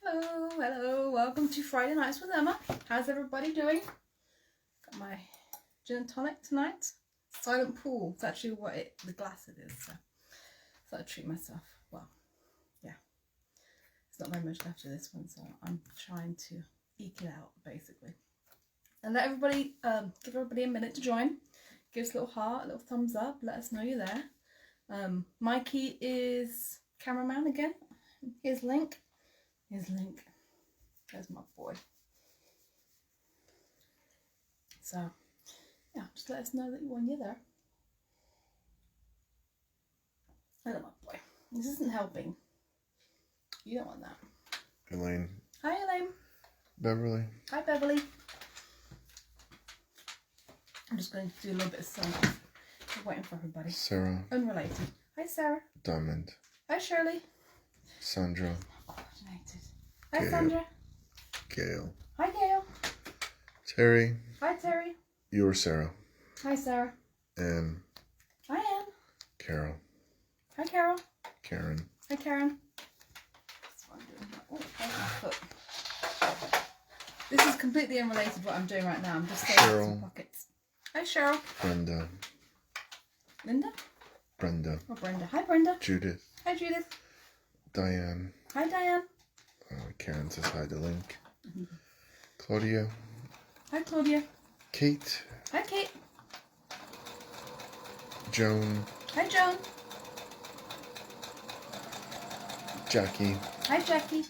Hello, hello, welcome to Friday Nights with Emma. How's everybody doing? Got my gin and tonic tonight. Silent pool. It's actually what the glass it is, so I thought I'd treat myself. Well, yeah. There's not very much left of this one, so I'm trying to eke it out, basically. And let everybody, give everybody a minute to join. Give us a little heart, a little thumbs up, let us know you're there. Mikey is cameraman again. Here's Link. Here's Link. There's my boy. So, yeah, just let us know that when you're there. Hello, my boy. This isn't helping. You don't want that. Elaine. Hi, Elaine. Beverly. Hi, Beverly. I'm just going to do a little bit of sun. I'm waiting for everybody. Sarah. Unrelated. Hi, Sarah. Diamond. Hi, Shirley. Sandra. Coordinated. Hi, Gail. Sandra. Gail. Hi, Gail. Terry. Hi, Terry. You're Sarah. Hi, Sarah. And Hi, Anne. Carol. Hi, Carol. Karen. Hi, Karen. That's what I'm doing. Oh, there's my foot. This is completely unrelated to what I'm doing right now. I'm just saving some pockets. Hi, Cheryl. Brenda. Linda? Brenda. Or Brenda. Hi, Brenda. Judith. Hi, Judith. Diane. Hi, Diane. Karen says hi to Link. Claudia. Hi, Claudia. Kate. Hi, Kate. Joan. Hi, Joan. Jackie. Hi, Jackie.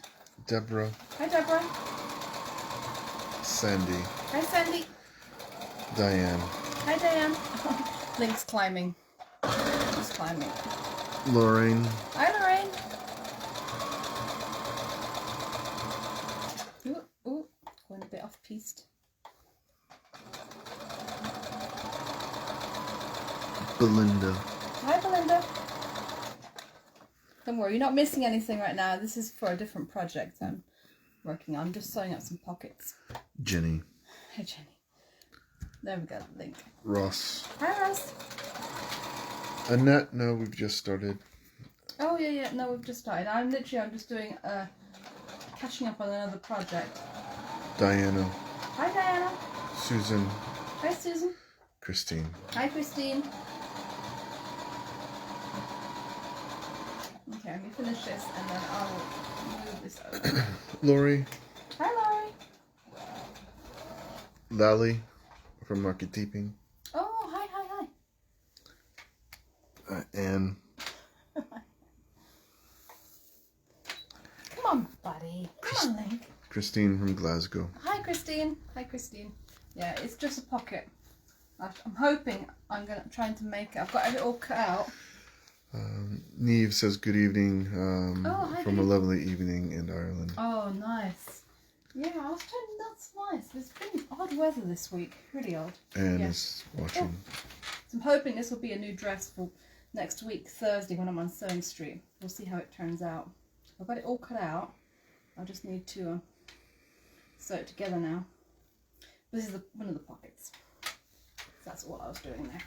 Deborah. Hi, Deborah. Sandy. Hi, Sandy. Diane. Hi, Diane. Link's climbing. He's climbing. Lorraine. Hi, Lorraine. Ooh, going a bit off-piste. Belinda. Hi, Belinda. Don't worry, you're not missing anything right now. This is for a different project I'm working on. I'm just sewing up some pockets. Jenny. Hi, Jenny. There we go, Link. Ross. Hi, Ross. Annette. No, we've just started. Oh, yeah. No, we've just started. I'm just doing catching up on another project. Diana. Hi, Diana. Susan. Hi, Susan. Christine. Hi, Christine. Okay, let me finish this and then I'll move this over. Lori. Hi, Laurie. Lally from Market Deeping. Oh, hi. Anne. Come on, buddy. Come on, Link. Christine from Glasgow. Hi, Christine. Hi, Christine. Yeah, it's just a pocket. I'm hoping trying to make it. I've got it all cut out. Neve says good evening Hi, from a lovely evening in Ireland. Oh, nice. Yeah, I was trying. That's nice. It's been odd weather this week. Really odd. Anne is watching. So I'm hoping this will be a new dress for next week, Thursday, when I'm on Sewing Street. We'll see how it turns out. I've got it all cut out. I just need to sew it together now. This is one of the pockets. So that's all I was doing there.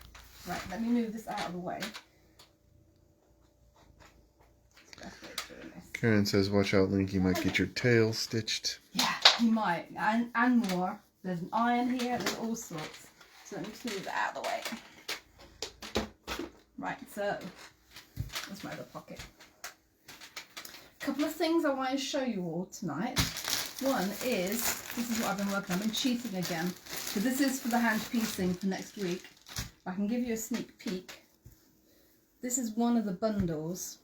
Right, let me move this out of the way. Karen says, watch out, Link, you might get your tail stitched. Yeah, you might. And more. There's an iron here, there's all sorts. So let me just move that out of the way. Right, so that's my other pocket. A couple of things I want to show you all tonight. One is, this is what I've been working on. I've been cheating again. So this is for the hand piecing for next week. I can give you a sneak peek. This is one of the bundles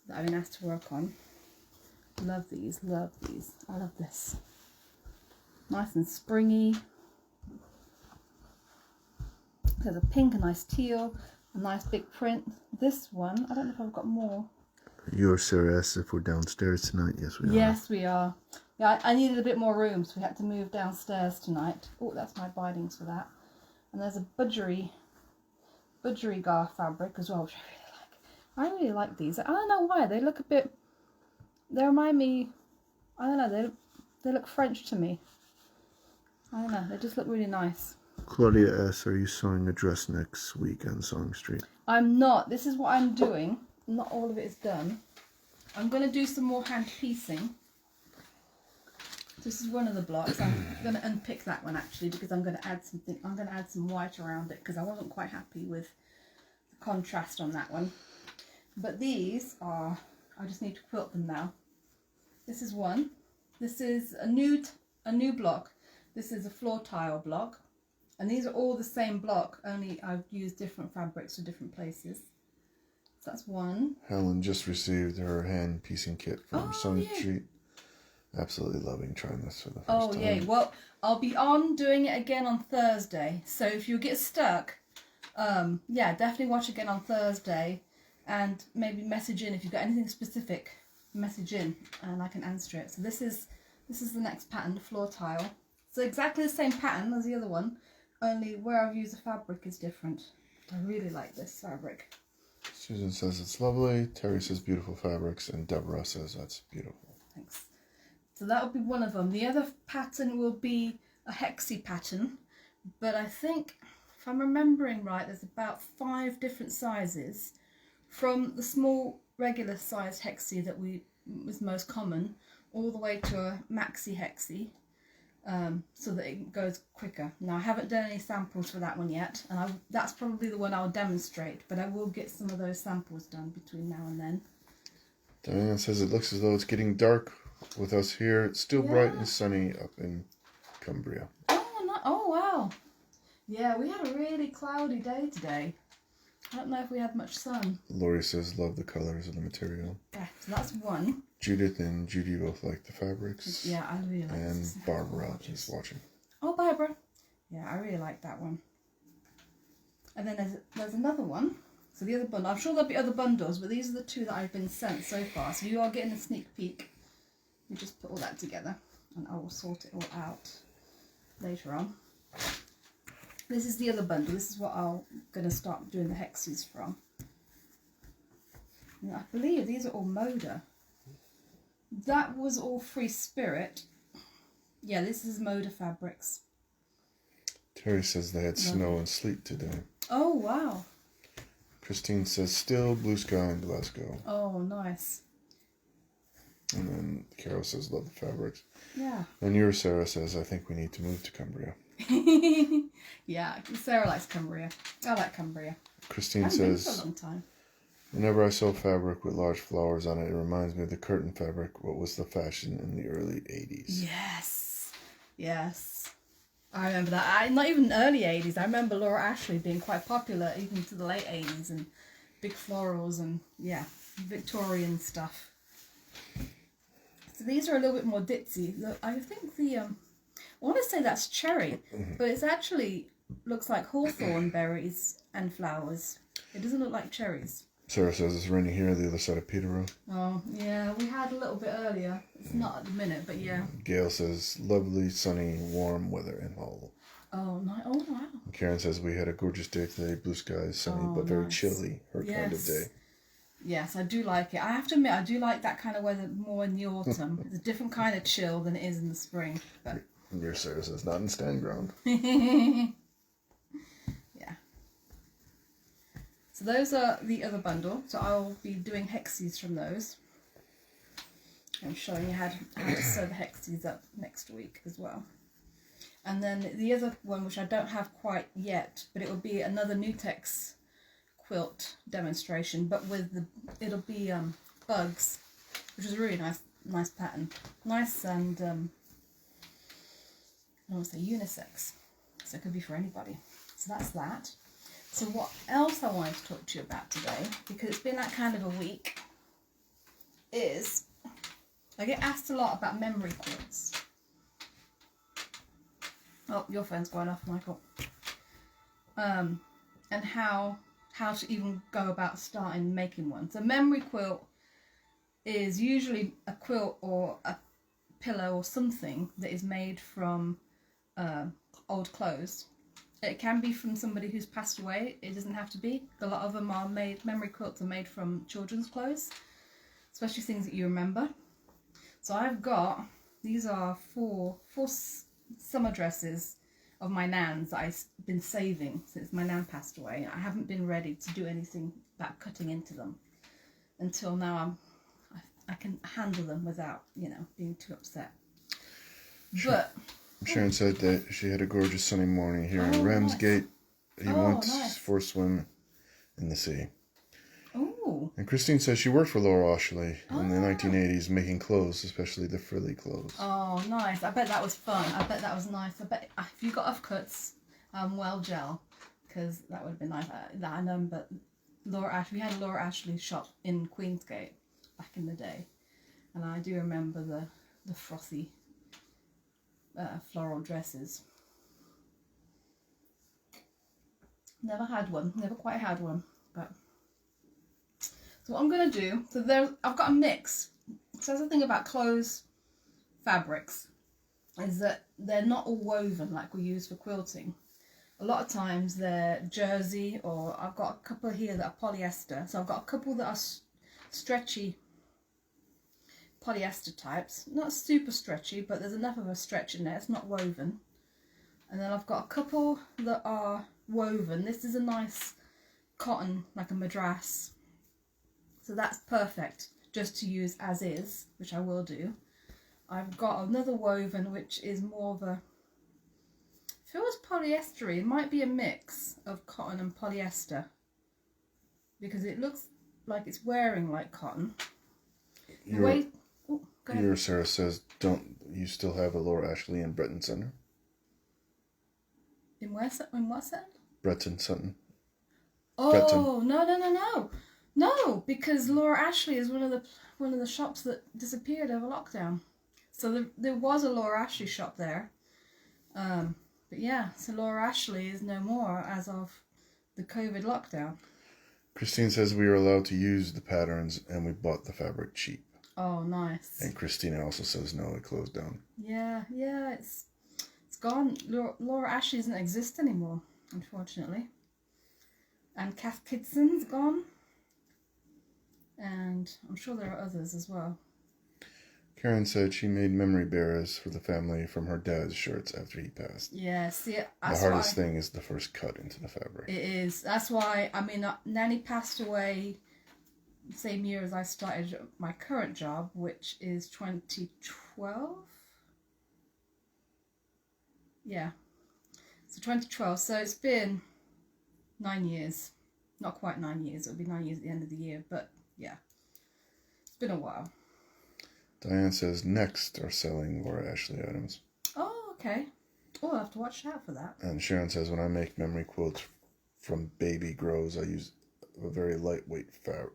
that I've been asked to work on. Love these, love these. I love this. Nice and springy. There's a pink, a nice teal, a nice big print. This one, I don't know if I've got more. You're Sarah asks if we're downstairs tonight. Yes, we are. Yes, we are. Yeah, I needed a bit more room, so we had to move downstairs tonight. Oh, that's my bindings for that. And there's a budgery gar fabric as well, which I really like these. I don't know why. They look a bit... They remind me... I don't know. They look French to me. I don't know. They just look really nice. Claudia asks, are you sewing a dress next week on Sewing Street? I'm not. This is what I'm doing. Not all of it is done. I'm going to do some more hand piecing. This is one of the blocks. I'm going to unpick that one actually because I'm going to add something. I'm going to add some white around it because I wasn't quite happy with the contrast on that one. But these are, I just need to quilt them now. This is one. This is a new block. This is a floor tile block. And these are all the same block, only I've used different fabrics for different places. So that's one. Helen just received her hand piecing kit from Sunny Street. Absolutely loving trying this for the first time. Oh, yay. Well, I'll be on doing it again on Thursday. So if you get stuck, yeah, definitely watch again on Thursday. And maybe message in if you've got anything specific. Message in and I can answer it. So this is the next pattern, the floor tile. So exactly the same pattern as the other one, only where I've used the fabric is different. I really like this fabric. Susan says it's lovely. Terry says beautiful fabrics, and Deborah says that's beautiful. Thanks. So that will be one of them. The other pattern will be a hexie pattern, but I think, if I'm remembering right, there's about 5 different sizes, from the small regular sized hexie that was most common, all the way to a maxi hexie, so that it goes quicker. Now I haven't done any samples for that one yet, and that's probably the one I'll demonstrate, but I will get some of those samples done between now and then. Diane says it looks as though it's getting dark with us here. It's still bright and sunny up in Cumbria. Oh wow. Yeah, we had a really cloudy day today. I don't know if we had much sun. Lori says love the colors of the material. Yeah, so that's one. Judith and Judy both like the fabrics. Yeah, I really like and this. And Barbara is watching. Oh, Barbara. Yeah, I really like that one. And then there's another one. So the other bundle, I'm sure there'll be other bundles, but these are the 2 that I've been sent so far. So you are getting a sneak peek. We just put all that together and I will sort it all out later on. This is the other bundle. This is what I'm going to start doing the hexes from. And I believe these are all Moda. That was all Free Spirit. Yeah, this is Moda fabrics. Terry says they had snow and sleet today. Oh, wow. Christine says still blue sky in Glasgow. Oh, nice. And then Carol says love the fabrics. Yeah. And yours, Sarah, says I think we need to move to Cumbria. Yeah, Sarah likes Cumbria. I like Cumbria. Christine I've been says for a long time. Whenever I sew fabric with large flowers on it, it reminds me of the curtain fabric, what was the fashion in the early 80s. Yes. Yes. I remember that. Not even early 80s. I remember Laura Ashley being quite popular even to the late 80s, and big florals and, yeah, Victorian stuff. So these are a little bit more ditzy. Look, I think I want to say that's cherry, but it's actually looks like hawthorn berries and flowers. It doesn't look like cherries. Sarah says it's raining here, the other side of Peterborough. Oh, yeah, we had a little bit earlier. It's not at the minute, but yeah. Gail says lovely, sunny, warm weather in Hull. Oh, nice. Oh, wow. And Karen says we had a gorgeous day today, blue skies, sunny, but very chilly, her kind of day. Yes, I do like it. I have to admit, I do like that kind of weather more in the autumn. It's a different kind of chill than it is in the spring. But And your Sarah says not in stand ground. Yeah. So those are the other bundle. So I'll be doing hexies from those. I'm showing you how to sew the hexies up next week as well. And then the other one, which I don't have quite yet, but it will be another Nutex quilt demonstration, but with it'll be bugs, which is a really nice pattern. Nice and I want to say unisex, so it could be for anybody. So that's that. So what else I wanted to talk to you about today, because it's been that kind of a week, is I get asked a lot about memory quilts. Oh, your phone's going off, Michael. And how to even go about starting making one. So memory quilt is usually a quilt or a pillow or something that is made from old clothes. It can be from somebody who's passed away. It doesn't have to be. A lot of them are made, memory quilts are made from children's clothes, especially things that you remember. So I've got, these are four summer dresses of my nan's that I've been saving since my nan passed away. I haven't been ready to do anything about cutting into them until now. I can handle them without, being too upset. But Sharon said that she had a gorgeous sunny morning here in Oh, Ramsgate. He went nice. for a swim in the sea. Oh, And Christine says she worked for Laura Ashley in the 1980s making clothes, especially the frilly clothes. oh, nice. I bet that was fun. I bet that was nice. I bet if you got off cuts, well gel, because that would have been nice. I know, but we had a Laura Ashley shop in Queensgate back in the day, and I do remember the frothy floral dresses. Never had one. Never quite had one, but. So what I'm going to do, I've got a mix. So that's the thing about clothes fabrics, is that they're not all woven like we use for quilting. A lot of times they're jersey, or I've got a couple here that are polyester. So I've got a couple that are stretchy polyester types. Not super stretchy, but there's enough of a stretch in there. It's not woven. And then I've got a couple that are woven. This is a nice cotton, like a madras. So that's perfect just to use as is, which I will do. I've got another woven which is more of a, feels polyestery. It might be a mix of cotton and polyester because it looks like it's wearing like cotton. Your Sarah says, don't you still have a Laura Ashley in Breton Center? In what center? Breton Sutton. Oh, Breton. No. No, because Laura Ashley is one of the shops that disappeared over lockdown. So there was a Laura Ashley shop there. But yeah, so Laura Ashley is no more as of the COVID lockdown. Christine says we were allowed to use the patterns and we bought the fabric cheap. Oh, nice. And Christina also says no, it closed down. Yeah, it's gone. Laura Ashley doesn't exist anymore, unfortunately. And Kath Kidson's gone. And I'm sure there are others as well. Karen said she made memory bearers for the family from her dad's shirts after he passed. Yeah, see, the hardest thing is the first cut into the fabric. It is. That's why, Nanny passed away the same year as I started my current job, which is 2012. Yeah. So 2012. So it's been 9 years. Not quite 9 years. It'll be 9 years at the end of the year, but yeah, it's been a while. Diane says Next are selling Laura Ashley items. Oh, okay. Oh, I'll have to watch out for that. And Sharon says when I make memory quilts from baby grows, I use a very lightweight,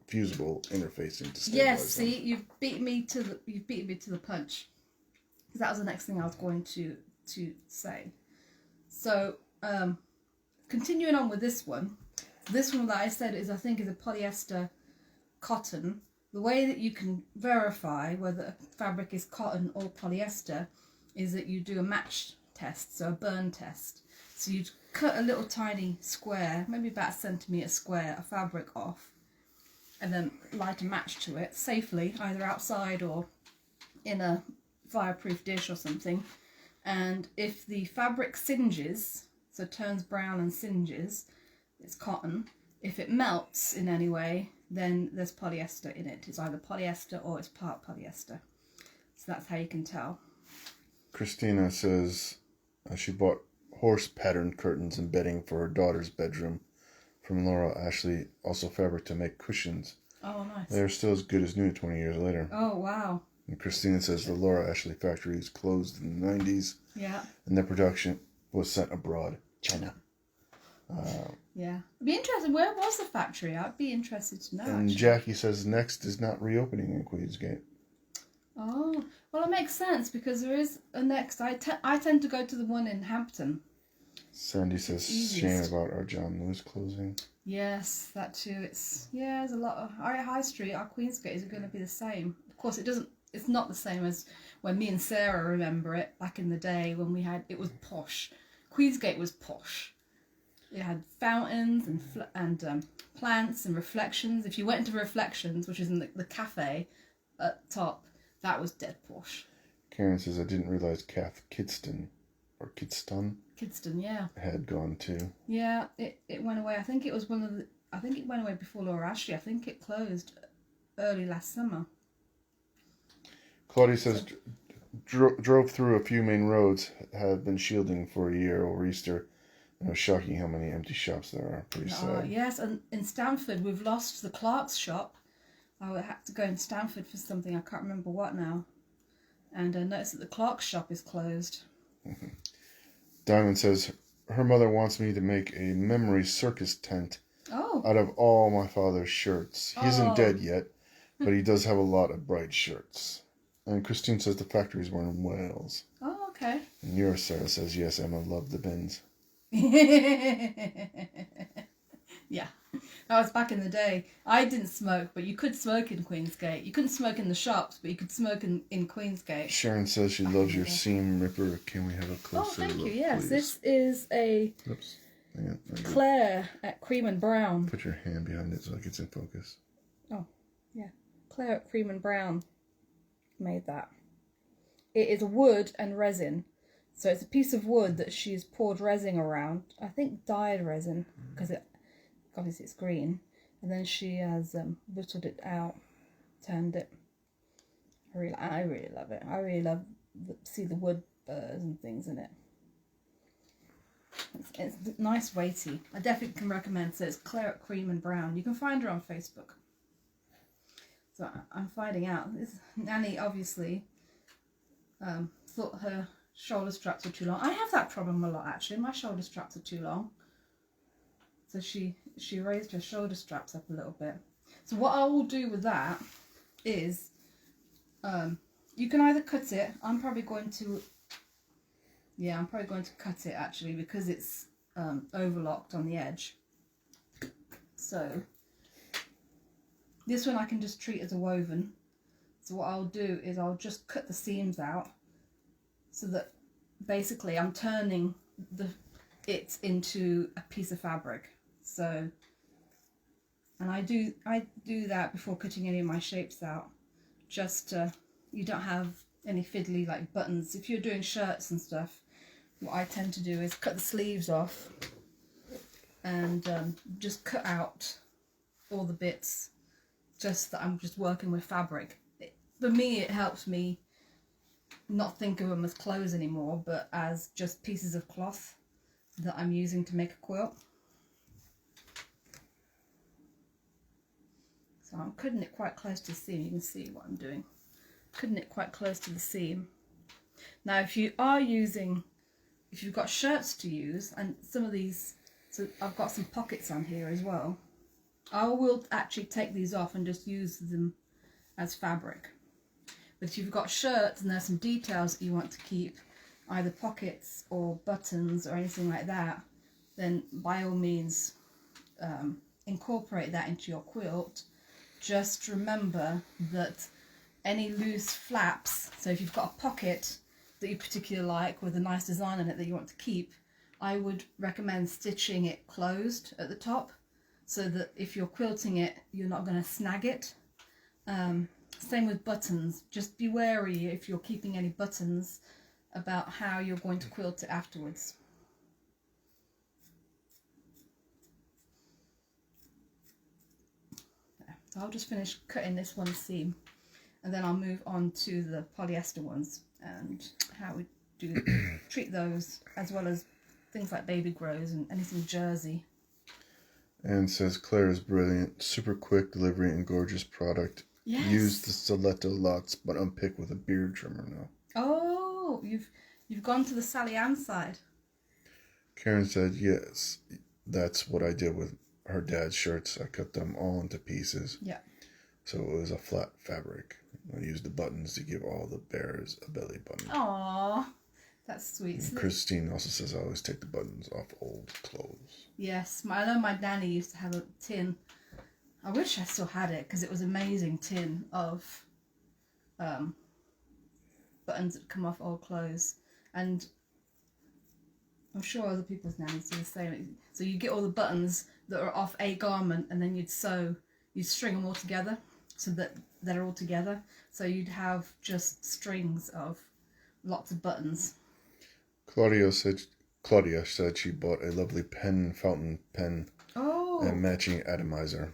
fusible interfacing to stabilize Yes, see, them. you've beaten me to the punch. Because that was the next thing I was going to say. So, continuing on with this one. This one that I said I think is a polyester cotton. The way that you can verify whether a fabric is cotton or polyester is that you do a match test, so a burn test. So you'd cut a little tiny square, maybe about a centimetre square of fabric off, and then light a match to it safely, either outside or in a fireproof dish or something. And if the fabric singes, so turns brown and singes, it's cotton. If it melts in any way, then there's polyester in it. It's either polyester or it's part polyester. So that's how you can tell. Christina says she bought horse patterned curtains and bedding for her daughter's bedroom from Laura Ashley, also fabric to make cushions. Oh, nice. They're still as good as new 20 years later. Oh, wow. And Christina says the Laura Ashley factory was closed in the 90s. Yeah. And their production was sent abroad. China. Yeah. I'd be interested, where was the factory? I'd be interested to know, And actually. Jackie says Next is not reopening in Queensgate. Oh, well, it makes sense because there is a Next. I tend to go to the one in Hampton. Sandy says shame about our John Lewis closing. Yes, that too. There's a lot of our High Street, our Queensgate is going to be the same. Of course, it's not the same as when me and Sarah remember it back in the day when it was posh. Queensgate was posh. It had fountains and plants and reflections. If you went into reflections, which is in the cafe at top, that was dead posh. Karen says I didn't realize Kath Kidston Kidston, yeah. had gone too. Yeah, it went away. I think it went away before Laura Ashley. I think it closed early last summer. Claudia says drove through a few main roads, have been shielding for a year over Easter. And it was shocking how many empty shops there are. Pretty sad. Yes, and in Stamford we've lost the Clark's shop. I had to go in Stamford for something, I can't remember what now. And I noticed that the Clark's shop is closed. Diamond says her mother wants me to make a memory circus tent out of all my father's shirts. He isn't dead yet, but he does have a lot of bright shirts. And Christine says the factories were in Wales. Oh, okay. And yours, Sarah, says, yes, Emma loved the bins. Yeah, that was back in the day. I didn't smoke, but you could smoke in Queensgate. You couldn't smoke in the shops, but you could smoke in Queensgate. Sharon says she loves your seam ripper. Can we have a closer look, thank you. Yes, please? This is a Claire at Cream and Brown. Put your hand behind it so it gets in focus. Oh, yeah. Claire at Cream and Brown made that. It is wood and resin. So it's a piece of wood that she's poured resin around. I think dyed resin, because obviously it's green. And then she has whittled it out, turned it. I really love it. I really love see the wood burrs and things in it. It's nice, weighty. I definitely can recommend. So it's Claire at Cream and Brown. You can find her on Facebook. So I'm finding out. Nanny obviously thought her shoulder straps were too long. I have that problem a lot actually. My shoulder straps are too long. So she raised her shoulder straps up a little bit. So what I will do with that is you can either cut it. I'm probably going to cut it actually because it's overlocked on the edge. So this one I can just treat as a woven. So what I'll do is I'll just cut the seams out so that basically I'm turning it into a piece of fabric. So, and I do that before cutting any of my shapes out, just you don't have any fiddly like buttons. If you're doing shirts and stuff, what I tend to do is cut the sleeves off and just cut out all the bits, just that I'm just working with fabric. For me, it helps me not think of them as clothes anymore, but as just pieces of cloth that I'm using to make a quilt. So I'm cutting it quite close to the seam. You can see what I'm doing. Cutting it quite close to the seam. Now if you've got shirts to use, and some of these, so I've got some pockets on here as well, I will actually take these off and just use them as fabric. But if you've got shirts and there's some details that you want to keep, either pockets or buttons or anything like that, then by all means incorporate that into your quilt. Just remember that any loose flaps, so if you've got a pocket that you particularly like with a nice design on it that you want to keep, I would recommend stitching it closed at the top so that if you're quilting it, you're not going to snag it. Same with buttons. Just be wary if you're keeping any buttons about how you're going to quilt it afterwards. So I'll just finish cutting this one seam and then I'll move on to the polyester ones and how we treat those, as well as things like baby grows and anything jersey. And says Claire is brilliant, super quick delivery and gorgeous product. Yes. Use the stiletto lots, but unpick with a beard trimmer now. Oh, you've gone to the Sally Ann side. Karen said, yes, that's what I did with her dad's shirts. I cut them all into pieces. Yeah. So it was a flat fabric. I used the buttons to give all the bears a belly button. Aww, that's sweet. And Christine also says I always take the buttons off old clothes. Yes, I know my nanny used to have a tin. I wish I still had it because it was an amazing tin of buttons that come off old clothes, and I'm sure other people's nannies do the same. So you get all the buttons that are off a garment, and then you'd string them all together so that they're all together. So you'd have just strings of lots of buttons. Claudia said she bought a lovely fountain pen and matching atomizer.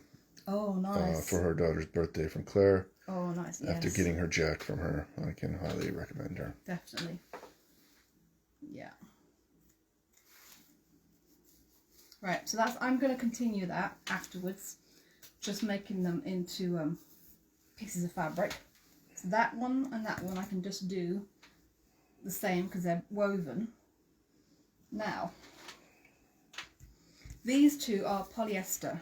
Oh, nice. For her daughter's birthday from Claire. Oh, nice. After yes. getting her jack from her, I can highly recommend her. Definitely. Yeah. Right, so I'm going to continue that afterwards, just making them into pieces of fabric. So that one and that one I can just do the same because they're woven. Now, these two are polyester.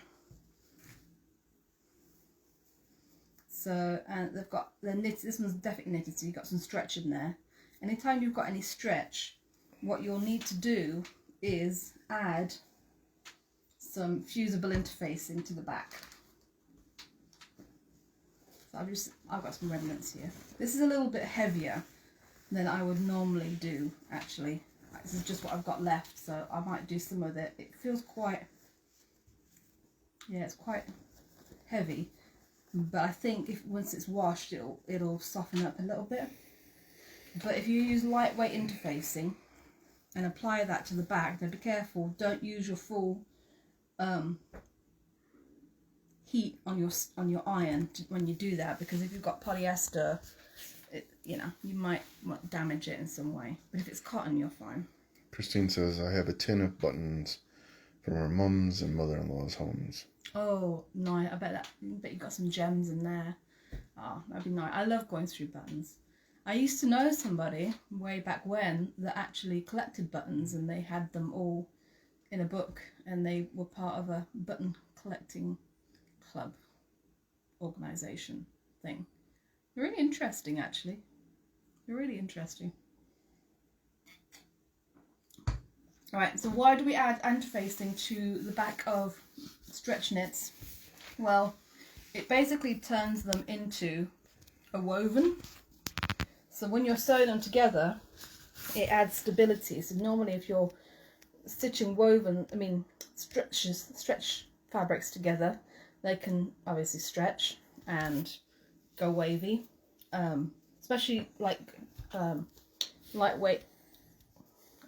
So, and they're knit. This one's definitely knitted, so you've got some stretch in there. Anytime you've got any stretch, what you'll need to do is add some fusible interfacing to the back. So I've got some remnants here. This is a little bit heavier than I would normally do, actually. This is just what I've got left, so I might do some of it. It feels quite, yeah, it's quite heavy, but I think once it's washed, it'll soften up a little bit. But if you use lightweight interfacing and apply that to the back, then be careful. Don't use your full heat on your iron when you do that, because if you've got polyester, you might damage it in some way. But if it's cotton, you're fine. Christine says, I have a tin of buttons from her mum's and mother-in-law's homes. Oh, nice. I bet you got some gems in there. Oh, that'd be nice. I love going through buttons. I used to know somebody way back when that actually collected buttons, and they had them all in a book, and they were part of a button collecting club organisation thing. They're really interesting, actually. They're really interesting. Alright, so why do we add interfacing to the back of stretch knits? Well, it basically turns them into a woven. So when you're sewing them together, it adds stability. So normally if you're stitching stretch fabrics together, they can obviously stretch and go wavy, especially like lightweight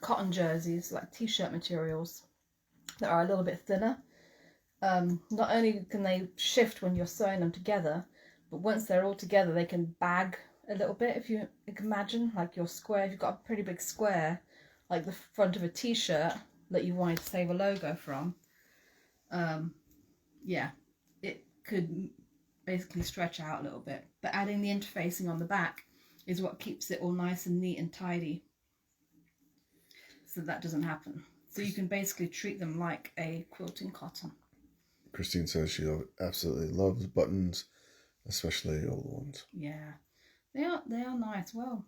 cotton jerseys, like t-shirt materials that are a little bit thinner. Not only can they shift when you're sewing them together, but once they're all together they can bag a little bit. If you can imagine, like your square, if you've got a pretty big square, like the front of a t-shirt that you wanted to save a logo from, yeah, it could basically stretch out a little bit. But adding the interfacing on the back is what keeps it all nice and neat and tidy, so that doesn't happen. So you can basically treat them like a quilting cotton. Christine says she absolutely loves buttons, especially old ones. Yeah, they are nice. Well,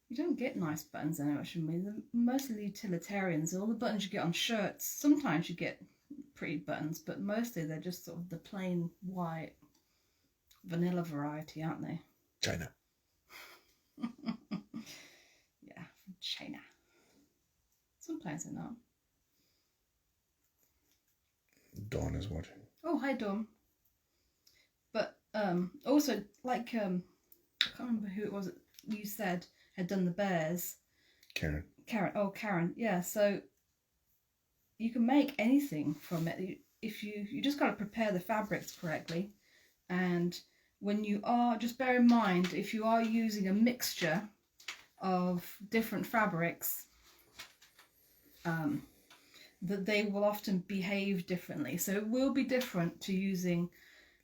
you don't get nice buttons anyway. They're mostly utilitarians. All the buttons you get on shirts, sometimes you get pretty buttons, but mostly they're just sort of the plain white vanilla variety, aren't they? China. Yeah, from China. Sometimes they're not. Dawn is watching. Oh, hi Dawn. But also, like, I can't remember who it was that you said had done the bears. Karen. Oh, Karen. Yeah, so you can make anything from it. If you just got to prepare the fabrics correctly, and when you are, just bear in mind, if you are using a mixture of different fabrics, that they will often behave differently. So it will be different to using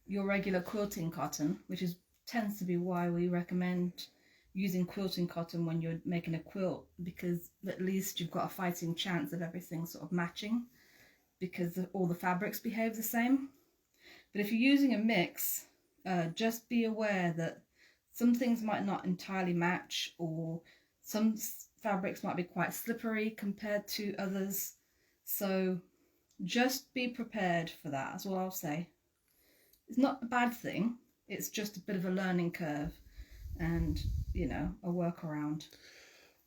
your regular quilting cotton, which tends to be why we recommend using quilting cotton when you're making a quilt, because at least you've got a fighting chance of everything sort of matching, because all the fabrics behave the same. But if you're using a mix, just be aware that some things might not entirely match, or some fabrics might be quite slippery compared to others. So just be prepared for that. That's all I'll say. It's not a bad thing. It's just a bit of a learning curve and, a workaround.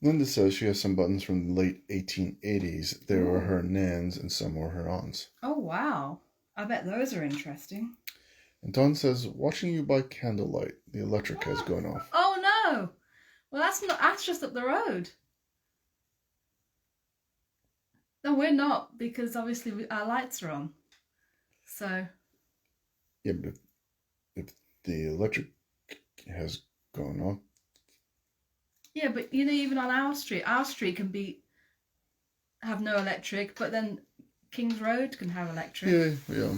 Linda says she has some buttons from the late 1880s. They were her nan's and some were her aunt's. Oh, wow. I bet those are interesting. And Dawn says, watching you by candlelight. The electric has gone off. Oh, no. Well, that's just up the road. No, we're not, because obviously our lights are on. So. Yeah, but if the electric has gone off. Yeah, but you know, even on our street can have no electric, but then King's Road can have electric. Yeah.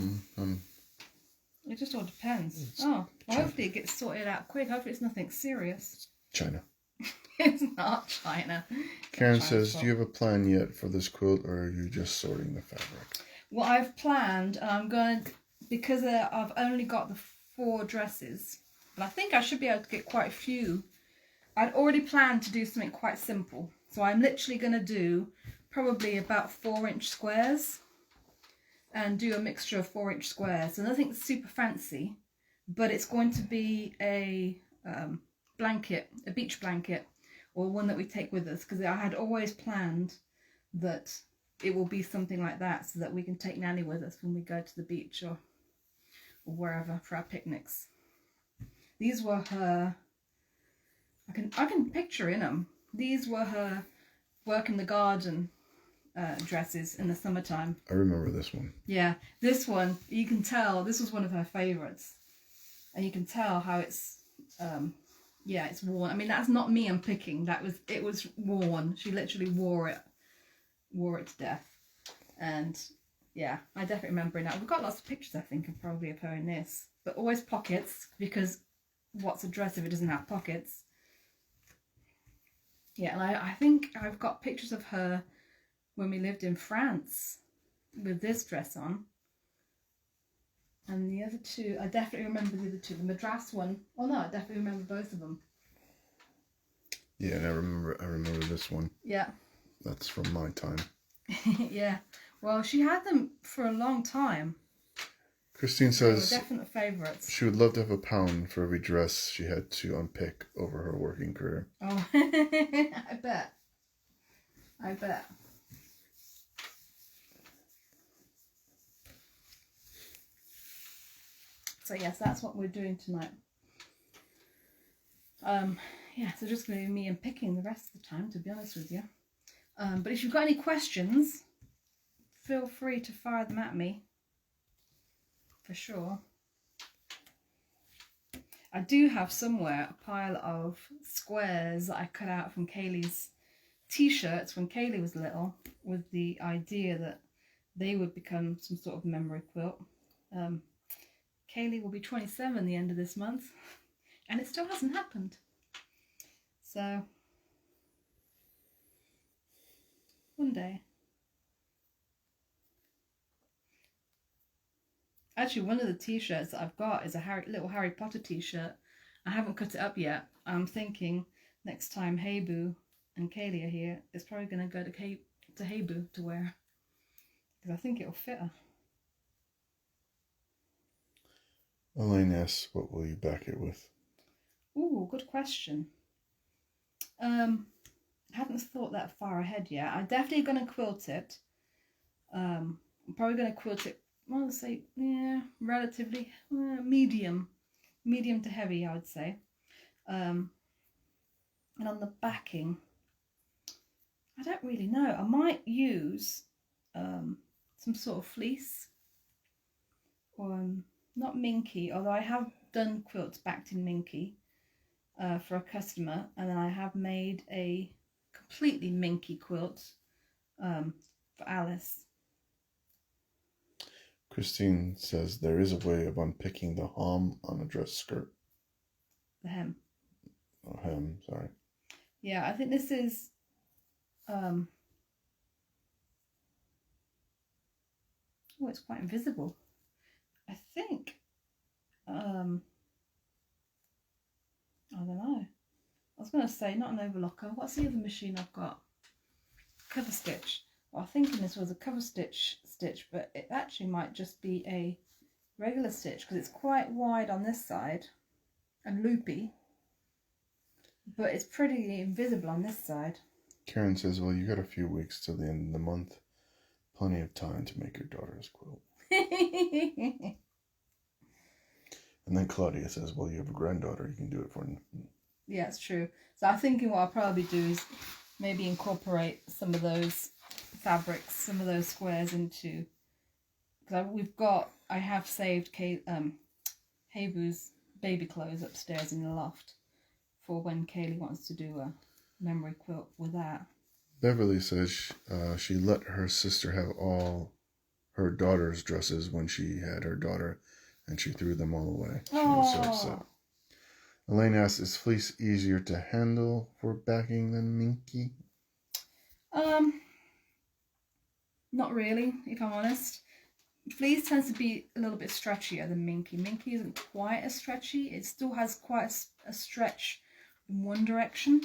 It just all depends. Well, hopefully it gets sorted out quick. Hopefully it's nothing serious. China. It's not China. Karen says, do you have a plan yet for this quilt, or are you just sorting the fabric? What I've planned, I'm going to, because I've only got the 4 dresses, but I think I should be able to get quite a few. I'd already planned to do something quite simple. So I'm literally going to do probably about 4-inch squares and do a mixture of 4-inch squares. So nothing super fancy, but it's going to be a blanket, a beach blanket, or one that we take with us, because I had always planned that it will be something like that so that we can take Nanny with us when we go to the beach or wherever for our picnics. These were her, I can picture in them. These were her work in the garden dresses in the summertime. I remember this one. Yeah, this one, you can tell, this was one of her favourites. And you can tell how it's, yeah, it's worn. I mean, that's not me unpicking. It was worn. She literally wore it to death. And yeah, I definitely remember it now. We've got lots of pictures, I think, probably of her in this. But always pockets, because what's a dress if it doesn't have pockets? Yeah, and I think I've got pictures of her when we lived in France with this dress on. And the other two, I definitely remember the other two. The Madras one, oh no, I definitely remember both of them. Yeah, and I remember this one. Yeah. That's from my time. Yeah. Well, she had them for a long time. Christine says, they were definite favourites. She would love to have a pound for every dress she had to unpick over her working career. Oh, I bet. So yes, that's what we're doing tonight. Yeah, so just going to be me and picking the rest of the time, to be honest with you. But if you've got any questions, feel free to fire them at me. For sure. I do have somewhere a pile of squares that I cut out from Kaylee's t-shirts when Kaylee was little, with the idea that they would become some sort of memory quilt. Kaylee will be 27 the end of this month, and it still hasn't happened. So, one day. Actually, one of the t-shirts that I've got is a little Harry Potter t-shirt. I haven't cut it up yet. I'm thinking next time Hey-Boo and Kaylee are here, it's probably going to go to Hey-Boo to wear, because I think it'll fit her. Elaine asks, what will you back it with? Ooh, good question. I haven't thought that far ahead yet. I'm definitely going to quilt it. I'm probably going to quilt it, well, let's say, yeah, relatively medium to heavy, I would say. And on the backing, I don't really know. I might use some sort of fleece, or not Minky, although I have done quilts backed in Minky for a customer, and then I have made a completely Minky quilt for Alice. Christine says there is a way of unpicking the hem on a dress skirt. The hem. Oh, hem, sorry. Yeah, I think this is oh, it's quite invisible. I think I don't know. I was going to say not an overlocker. What's the other machine I've got? Cover stitch. Well, I'm thinking this was a cover stitch, but it actually might just be a regular stitch, because it's quite wide on this side and loopy, but it's pretty invisible on this side. Karen says, well, you got a few weeks till the end of the month. Plenty of time to make your daughter's quilt. And then Claudia says, well, you have a granddaughter, you can do it for them. Yeah, it's true. So I'm thinking what I'll probably do is maybe incorporate some of those fabrics, some of those squares into, because I have saved Hey-Boo's baby clothes upstairs in the loft for when Kaylee wants to do a memory quilt with that. Beverly says she let her sister have all her daughter's dresses when she had her daughter, and she threw them all away. She was so upset. Elaine asks, is Fleece easier to handle for backing than Minky? Not really, if I'm honest. Fleece tends to be a little bit stretchier than Minky. Minky isn't quite as stretchy. It still has quite a stretch in one direction.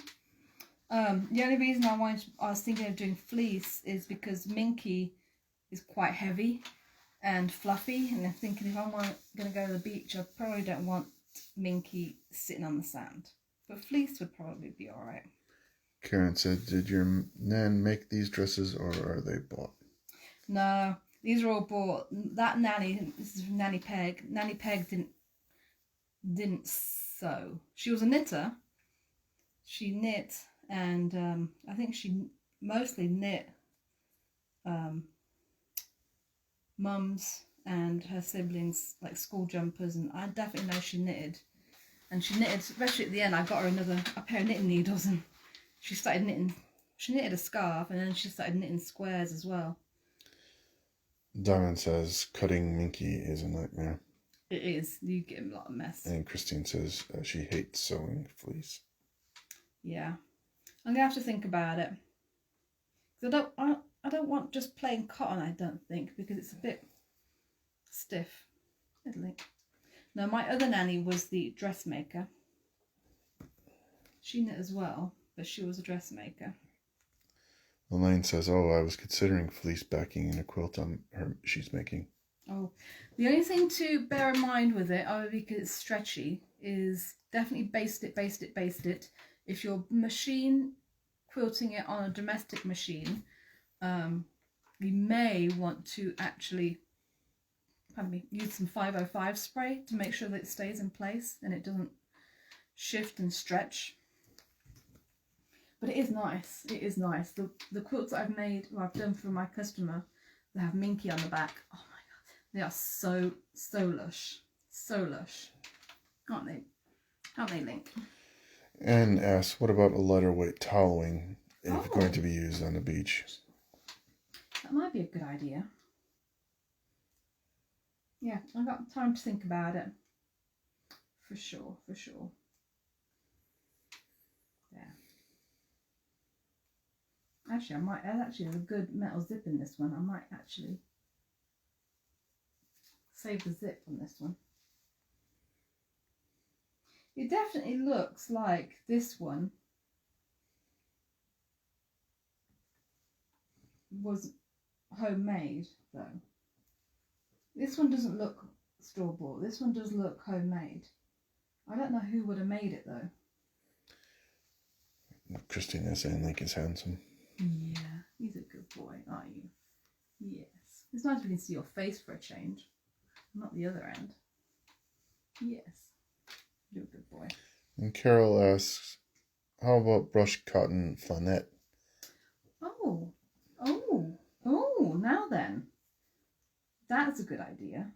The only reason I was thinking of doing Fleece is because Minky is quite heavy and fluffy, and I'm thinking if I'm going to go to the beach, I probably don't want Minky sitting on the sand. But Fleece would probably be alright. Karen said, did your nan make these dresses or are they bought? No, these are all bought. That nanny, this is from Nanny Peg. Nanny Peg didn't sew. She was a knitter. She knit, and I think she mostly knit Mum's and her siblings like school jumpers, and I definitely know she knitted. And she knitted, especially at the end, I got her a pair of knitting needles, and she started knitting. She knitted a scarf, and then she started knitting squares as well. Diamond says cutting Minky is a nightmare. It is. You get a lot of mess. And Christine says she hates sewing Fleece. Yeah, I'm gonna have to think about it. Cause I don't want just plain cotton. I don't think, because it's a bit stiff. No, my other nanny was the dressmaker. She knit as well, but she was a dressmaker. Elaine says, oh, I was considering Fleece backing in a quilt she's making. Oh, the only thing to bear in mind with it, because it's stretchy, is definitely baste it. If you're machine quilting it on a domestic machine, you may want to actually use some 505 spray to make sure that it stays in place and it doesn't shift and stretch. But it is nice. It is nice. The quilts that I've made, or I've done for my customer, they have Minky on the back. Oh my god, they are so lush, so lush, aren't they? Aren't they, Link? And asks, what about a lighter weight toweling if going to be used on the beach? That might be a good idea. Yeah, I've got time to think about it. For sure, for sure. Yeah. Actually, there's a good metal zip in this one. I might actually save the zip on this one. It definitely looks like this one was homemade, though. This one doesn't look store-bought. This one does look homemade. I don't know who would have made it, though. Christina saying Link is handsome. Yeah, he's a good boy, aren't you? Yes. It's nice we can see your face for a change. Not the other end. Yes. You're a good boy. And Carol asks, how about brushed cotton flannel? Now then. That's a good idea.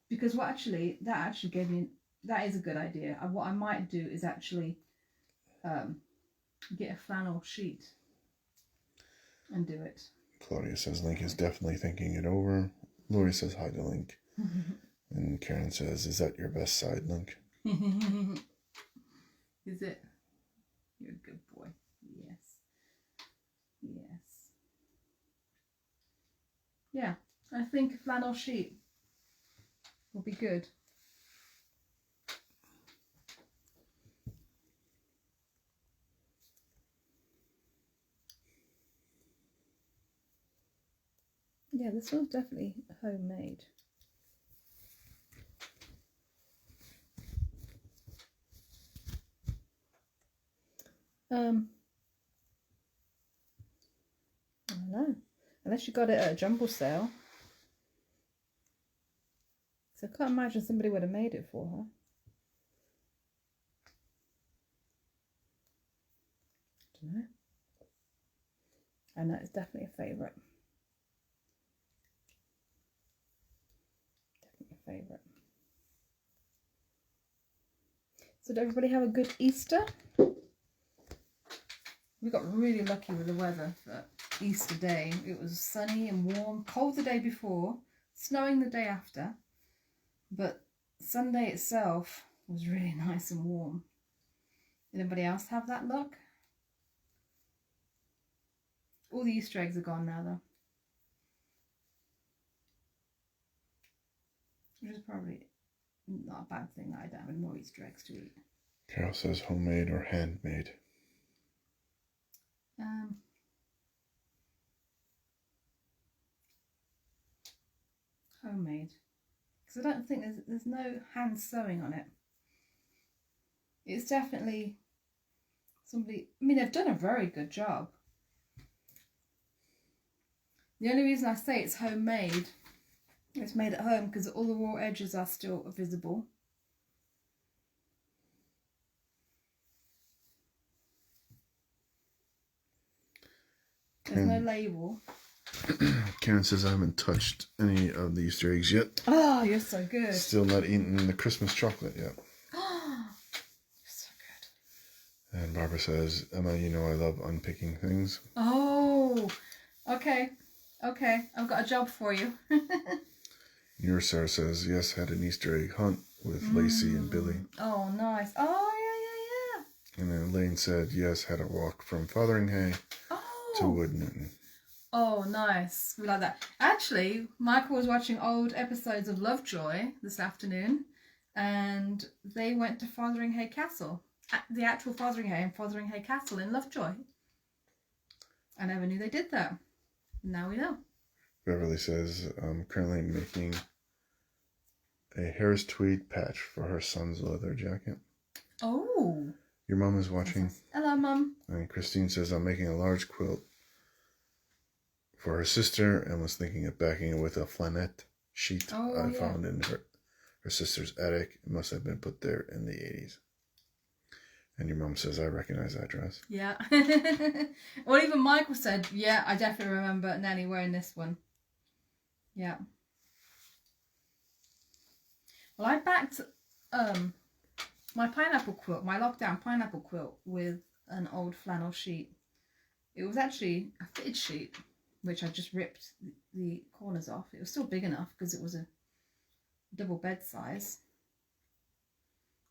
Because that is a good idea. What I might do is actually get a flannel sheet and do it. Claudia says Link is definitely thinking it over. Lori says hi to Link. And Karen says, is that your best side, Link? Is it? You're a good boy. Yes. Yes. Yeah, I think a flannel sheet will be good. Yeah, this one's definitely homemade. I don't know. Unless you got it at a jumble sale. So I can't imagine somebody would have made it for her. I don't know. I know it's definitely a favourite. Definitely a favourite. So did everybody have a good Easter? We got really lucky with the weather for Easter Day. It was sunny and warm, cold the day before, snowing the day after. But Sunday itself was really nice and warm. Did anybody else have that luck? All the Easter eggs are gone now though. Which is probably not a bad thing that I don't have any more Easter eggs to eat. Carol says homemade or handmade. Homemade. Because I don't think there's no hand sewing on it. It's definitely somebody, I mean, they've done a very good job. The only reason I say it's homemade, it's made at home because all the raw edges are still visible. There's no label. Karen says I haven't touched any of the Easter eggs yet. Oh, you're so good. Still not eaten the Christmas chocolate yet. Oh, you're so good. And Barbara says, Emma, you know I love unpicking things. Oh, okay. Okay, I've got a job for you. Your Sarah says, yes, had an Easter egg hunt with Lacey and Billy. Oh, nice. Oh, yeah. And then Elaine said, yes, had a walk from Fotheringhay to Wood Newton. Oh, nice. We like that. Actually, Michael was watching old episodes of Lovejoy this afternoon, and they went to Fotheringhay Castle. The actual Fotheringhay and Fotheringhay Castle in Lovejoy. I never knew they did that. Now we know. Beverly says, I'm currently making a Harris tweed patch for her son's leather jacket. Oh. Your mom is watching. Hello, Mum. And Christine says, I'm making a large quilt for her sister and was thinking of backing it with a flannette sheet found in her sister's attic. It must have been put there in the 80s. And your mom says, I recognize that dress. Yeah. Well, even Michael said, yeah, I definitely remember Nanny wearing this one. Yeah. Well, I backed my pineapple quilt, my lockdown pineapple quilt with an old flannel sheet. It was actually a fitted sheet, which I just ripped the corners off. It was still big enough because it was a double bed size.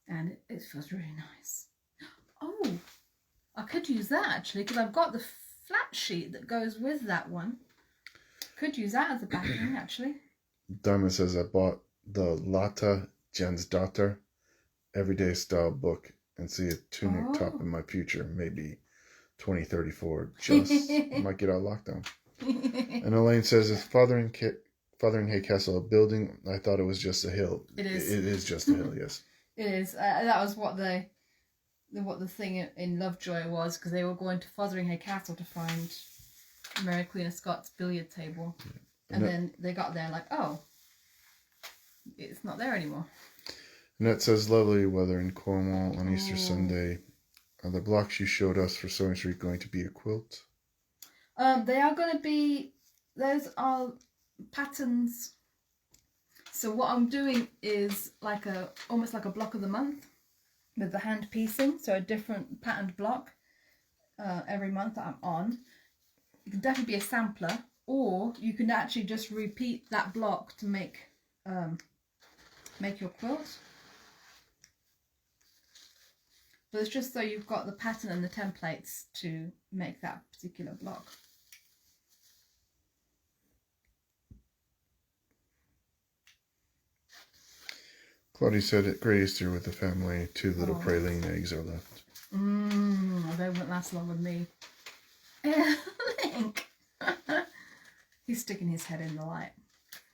And it feels really nice. Oh, I could use that actually because I've got the flat sheet that goes with that one. Could use that as a backing actually. Diamond says I bought the Lotta Jen's Daughter Everyday Style book and see a tunic top in my future, maybe 2034. Just might get out lockdown. And Elaine says, is Fotheringhay Castle a building? I thought it was just a hill. It is. It is just a hill, yes. It is. That was what the thing in Lovejoy was, because they were going to Fotheringhay Castle to find Mary Queen of Scots' billiard table. Yeah. And then they got there like, oh, it's not there anymore. Annette says, lovely weather in Cornwall on Easter Sunday. Are the blocks you showed us for Sewing Street going to be a quilt? They are going to be, those are patterns. So what I'm doing is almost like a block of the month with the hand piecing. So a different patterned block every month that I'm on. It can definitely be a sampler, or you can actually just repeat that block to make your quilt. But it's just so you've got the pattern and the templates to make that particular block. Claudia said, great Easter with the family. 2 little praline eggs are left. They won't last long with me. Link. He's sticking his head in the light.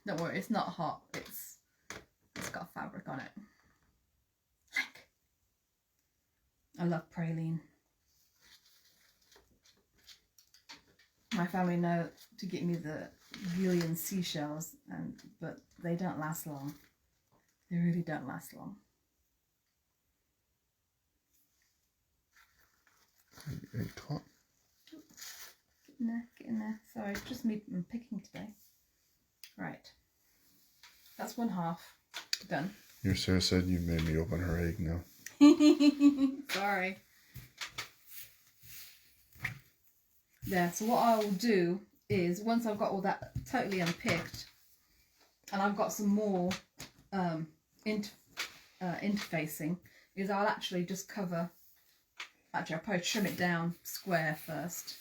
Don't worry, it's not hot. It's got fabric on it. Link. I love praline. My family know to get me the Gillian seashells, but they don't last long. They really don't last long. Are you caught? Get in there. Sorry, just me picking today. Right. That's 1/2. Done. Your Sarah said you made me open her egg now. Sorry. Yeah, so what I will do is, once I've got all that totally unpicked, and I've got some more interfacing, is I'll actually just cover, actually I'll probably trim it down square first,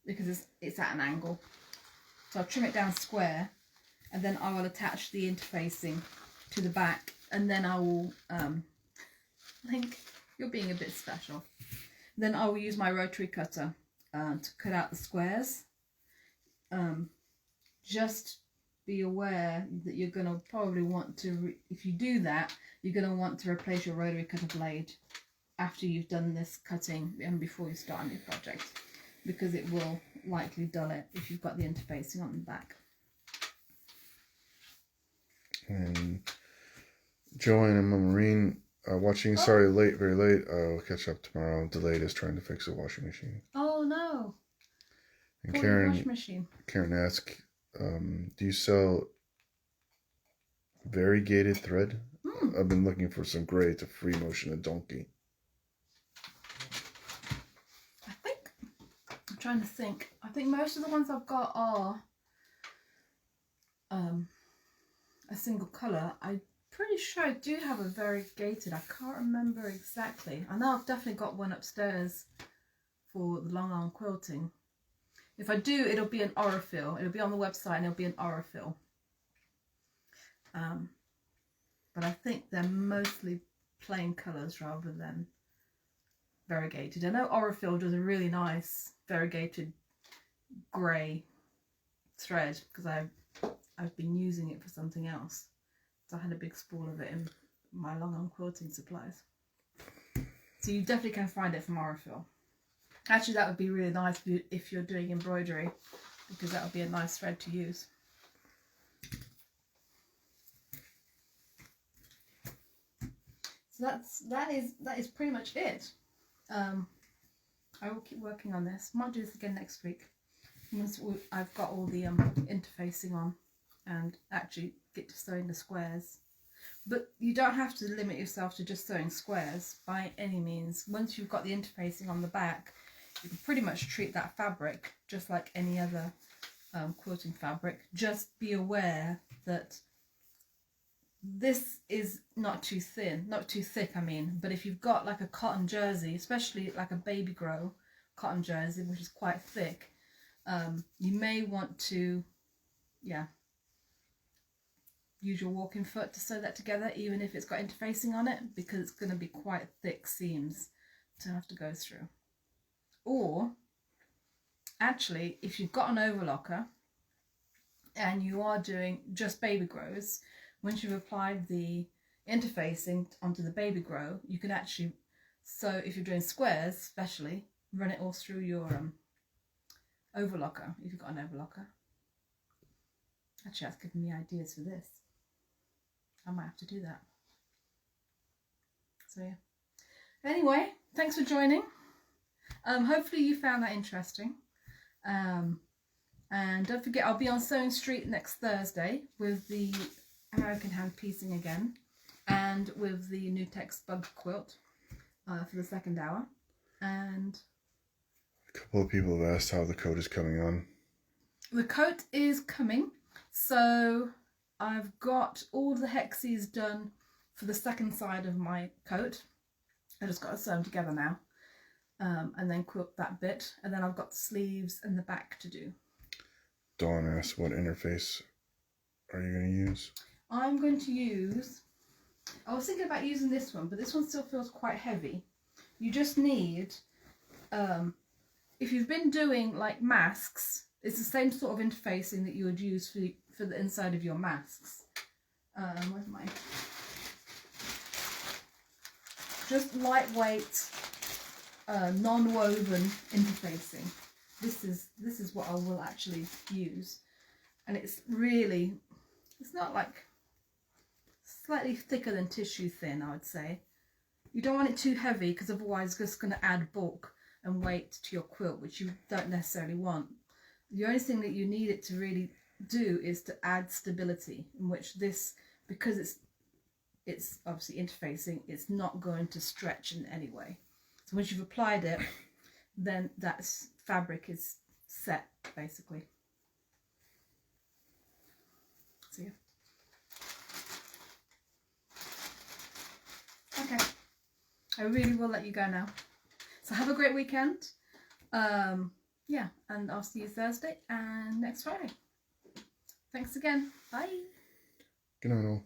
because it's at an angle. So I'll trim it down square, and then I will attach the interfacing to the back, and then I will, I think you're being a bit special. Then I will use my rotary cutter to cut out the squares. Just be aware that you're going to probably want to, if you do that, you're going to want to replace your rotary cutter blade after you've done this cutting and before you start a new project, because it will likely dull it if you've got the interfacing on the back. And Joanne and Marine are watching. Sorry, very late. I'll catch up tomorrow. Delayed is trying to fix a washing machine. Oh no! And Karen asked, "Do you sell variegated thread? I've been looking for some gray to free motion a donkey." I'm trying to think. I think most of the ones I've got are a single colour. I'm pretty sure I do have a variegated. I can't remember exactly. I know I've definitely got one upstairs for the long arm quilting. If I do, it'll be an Aurifil. It'll be on the website and it'll be an Aurifil. But I think they're mostly plain colours rather than variegated. I know Aurifil does a really nice variegated grey thread, because I've been using it for something else. So I had a big spool of it in my long arm quilting supplies. So you definitely can find it from Aurifil. Actually, that would be really nice if you're doing embroidery, because that would be a nice thread to use. So that is pretty much it. I will keep working on this. Might do this again next week once I've got all the interfacing on and actually get to sewing the squares. But you don't have to limit yourself to just sewing squares by any means. Once you've got the interfacing on the back, you can pretty much treat that fabric just like any other quilting fabric. Just be aware that this is not too thin, not too thick, I mean, but if you've got like a cotton jersey, especially like a baby grow cotton jersey, which is quite thick, you may want to, use your walking foot to sew that together, even if it's got interfacing on it, because it's going to be quite thick seams to have to go through. Or, actually, if you've got an overlocker and you are doing just baby grows, once you've applied the interfacing onto the baby grow, you can actually sew, if you're doing squares especially, run it all through your overlocker, if you've got an overlocker. Actually, that's giving me ideas for this. I might have to do that. So yeah. Anyway, thanks for joining. Hopefully you found that interesting. And don't forget, I'll be on Sewing Street next Thursday with the American hand piecing again, and with the new text bug quilt for the second hour. And a couple of people have asked how the coat is coming on. The coat is coming, so I've got all the hexes done for the second side of my coat. I just got to sew them together now, and then quilt that bit, and then I've got the sleeves and the back to do. Dawn asked, what interface are you going to use? I'm going to use, I was thinking about using this one, but this one still feels quite heavy. You just need, if you've been doing like masks, it's the same sort of interfacing that you would use for the inside of your masks. Where's mine? Just lightweight, non-woven interfacing. This is what I will actually use, and it's really, it's not like, slightly thicker than tissue thin, I would say. You don't want it too heavy, because otherwise it's just going to add bulk and weight to your quilt, which you don't necessarily want. The only thing that you need it to really do is to add stability, in which this, because it's it's obviously interfacing, it's not going to stretch in any way. So once you've applied it, then that fabric is set, basically. So yeah. Okay, I really will let you go now. So have a great weekend. Yeah, and I'll see you Thursday and next Friday. Thanks again. Bye. Good night all.